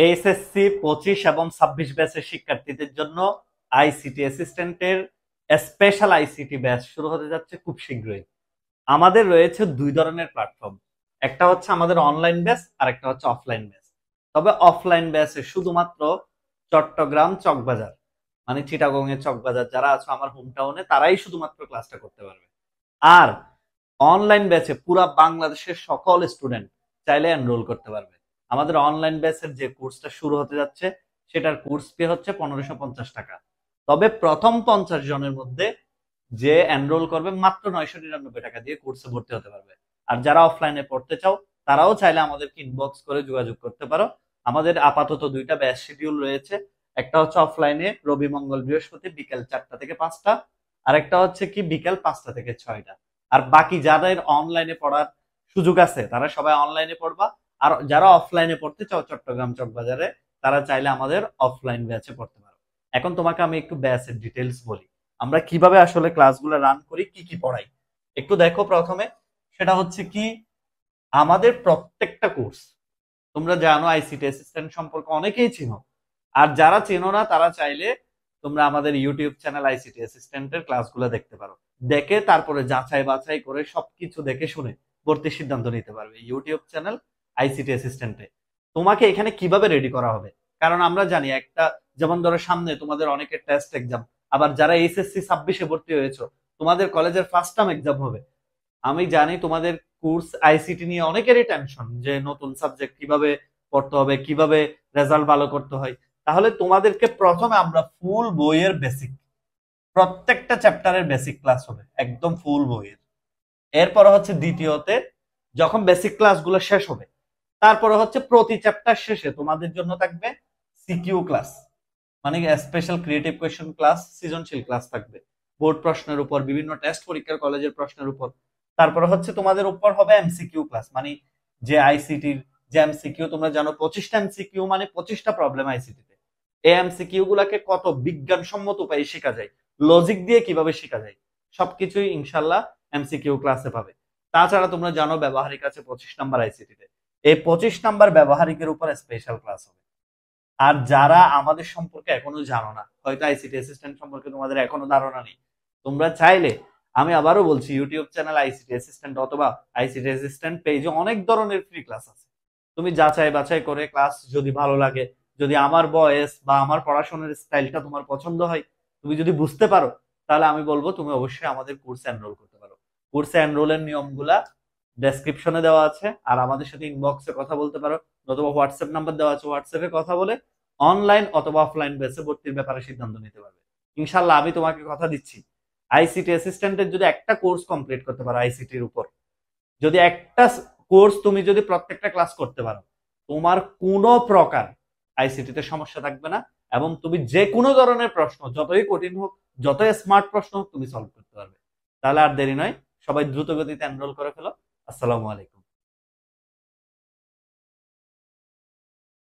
HSC 25 এবং 26 ব্যাচের শিক্ষার্থীদের জন্য আইসিটি অ্যাসিস্ট্যান্টের স্পেশাল আইসিটি ব্যাচ শুরু হতে যাচ্ছে খুব শীঘ্রই। আমাদের রয়েছে দুই ধরনের প্ল্যাটফর্ম, একটা হচ্ছে আমাদের অনলাইন ব্যাচ আর একটা হচ্ছে অফলাইন ব্যাচ। তবে অফলাইন ব্যাচে শুধুমাত্র চট্টগ্রাম চকবাজার মানে চিটাগং এর চকবাজার যারা আছো আমার হোম টাউনে তারাই শুধুমাত্র ক্লাসটা করতে পারবে। আর অনলাইন ব্যাচে পুরা বাংলাদেশের সকল স্টুডেন্ট চাইলে এনরোল করতে পারবে। আমাদের অনলাইন ব্যাচের যে কোর্সটা শুরু হতে যাচ্ছে সেটার কোর্স ফি হচ্ছে 1550 টাকা। তবে প্রথম 50 জনের মধ্যে যে এনরোল করবে মাত্র 999 টাকা দিয়ে কোর্সে ভর্তি হতে পারবে। আর যারা অফলাইনে পড়তে চাও তারাও চাইলে আমাদেরকে ইনবক্স করে যোগাযোগ করতে পারো। আমাদের আপাতত দুইটা ব্যাচ শিডিউল রয়েছে, একটা হচ্ছে অফলাইনে রবি মঙ্গল বৃহস্পতি বিকেল 4টা থেকে 5টা, আর একটা হচ্ছে কি বিকেল 5টা থেকে 6টা। আর বাকি যাদের অনলাইনে পড়ার সুযোগ আছে তারা সবাই অনলাইনে পড়বা। আর যারা অফলাইনে পড়তে চাও চট্টগ্রাম চকবাজারে তারা চাইলে আমাদের অফলাইন ব্যাচে পড়তে পারো। এখন তোমাকে আমি একটু ব্যাচের ডিটেলস বলি, আমরা কিভাবে আসলে ক্লাসগুলো রান করি, কি কি পড়াই একটু দেখো। প্রথমে সেটা হচ্ছে কি, আমাদের প্রত্যেকটা কোর্স তোমরা জানো আইসিটি অ্যাসিস্ট্যান্ট সম্পর্কে অনেকেই চিনো, আর যারা চেনো না তারা চাইলে তোমরা আমাদের ইউটিউব চ্যানেল আইসিটি অ্যাসিস্ট্যান্টের ক্লাসগুলো দেখতে পারো। দেখে তারপরে যাচাই বাছাই করে সবকিছু দেখে শুনে ভর্তির সিদ্ধান্ত নিতে পারবে ইউটিউব চ্যানেল আইসিটি অ্যাসিস্ট্যান্টে। তোমাকে এখানে কিভাবে রেডি করা হবে, কারণ আমরা জানি একটা, যেমন ধরো সামনে তোমাদের অনেকের টেস্ট এক্সাম, আবার যারা এইচএসসি 26-এ ভর্তি হয়েছো তোমাদের কলেজের ফার্স্ট টার্ম এক্সাম হবে। আমি জানি তোমাদের কোর্স আইসিটি নিয়ে অনেকেরই টেনশন যে নতুন সাবজেক্ট কিভাবে পড়তে হবে, কিভাবে রেজাল্ট ভালো করতে হয়। তাহলে তোমাদেরকে প্রথমে আমরা ফুল বইয়ের বেসিক, প্রত্যেকটা চ্যাপ্টারের বেসিক ক্লাস হবে একদম ফুল বইয়ের। এরপরে হচ্ছে দ্বিতীয়তে যখন বেসিক ক্লাসগুলো শেষ হবে তারপরে হচ্ছে প্রতি চ্যাপ্টার শেষে তোমাদের জন্য থাকবে সিকিউ ক্লাস, মানে স্পেশাল ক্রিয়েটিভ কোয়েশ্চেন ক্লাস, সৃজনশীল ক্লাস থাকবে বোর্ড প্রশ্নের উপর, বিভিন্ন টেস্ট পরীক্ষার কলেজের প্রশ্নের উপর। তারপরে হচ্ছে তোমাদের উপর হবে এমসিকিউ ক্লাস, মানে যে আইসিটির যে এমসিকিউ তোমরা জানো 25টা এমসিকিউ মানে 25টা প্রবলেম আইসিটিতে। এই এমসিকিউ গুলাকে কত বিজ্ঞানসম্মত উপায়ে শেখা যায়, লজিক দিয়ে কিভাবে শেখা যায়, সবকিছুই ইনশাল্লাহ এমসিকিউ ক্লাসে পাবে। তাছাড়া তোমরা জানো ব্যবহারিক আছে 25 নাম্বার আইসিটিতে, এই 25 নাম্বার ব্যবহারিকের উপর স্পেশাল ক্লাস হবে। আর যারা আমাদের সম্পর্কে এখনো জানো না, হয়তো আইসিটি অ্যাসিস্ট্যান্ট সম্পর্কে তোমাদের এখনো ধারণা নেই, তোমরা চাইলে, আমি আবারও বলছি, ইউটিউব চ্যানেল আইসিটি অ্যাসিস্ট্যান্ট অথবা আইসিটি অ্যাসিস্ট্যান্ট পেজে অনেক ধরনের ফ্রি ক্লাস আছে। তুমি যাচাই বাছাই করে ক্লাস যদি ভালো লাগে, যদি আমার বয়স বা আমার পড়াশোনার স্টাইলটা তোমার পছন্দ হয়, তুমি যদি বুঝতে পারো, তাহলে আমি বলবো তুমি অবশ্যই আমাদের কোর্সে এনরোল করতে পারো। কোর্সে এনরোলের নিয়মগুলা ডেসক্রিপশনে দেওয়া আছে, আর আমাদের সাথে ইনবক্সে কথা বলতে পারো, অথবা হোয়াটসঅ্যাপ নাম্বার দেওয়া আছে, হোয়াটসঅ্যাপে কথা বলে অনলাইন অথবা অফলাইন বেসে ভর্তির ব্যাপারে সিদ্ধান্ত নিতে পারবে। ইনশাল্লাহ আমি তোমাকে কথা দিচ্ছি, আইসিটি অ্যাসিস্ট্যান্টের যদি একটা কোর্স কমপ্লিট করতে পারো আইসিটির উপর, যদি একটা কোর্স তুমি যদি প্রত্যেকটা ক্লাস করতে পারো, তোমার কোনো প্রকার আইসিটিতে সমস্যা থাকবে না, এবং তুমি যে কোনো ধরনের প্রশ্ন যতই কঠিন হোক, যতই স্মার্ট প্রশ্ন হোক, তুমি সলভ করতে পারবে। তাহলে আর দেরি নয়, সবাই দ্রুত গতিতে এনরোল করে ফেলো। আসসালামু আলাইকুম।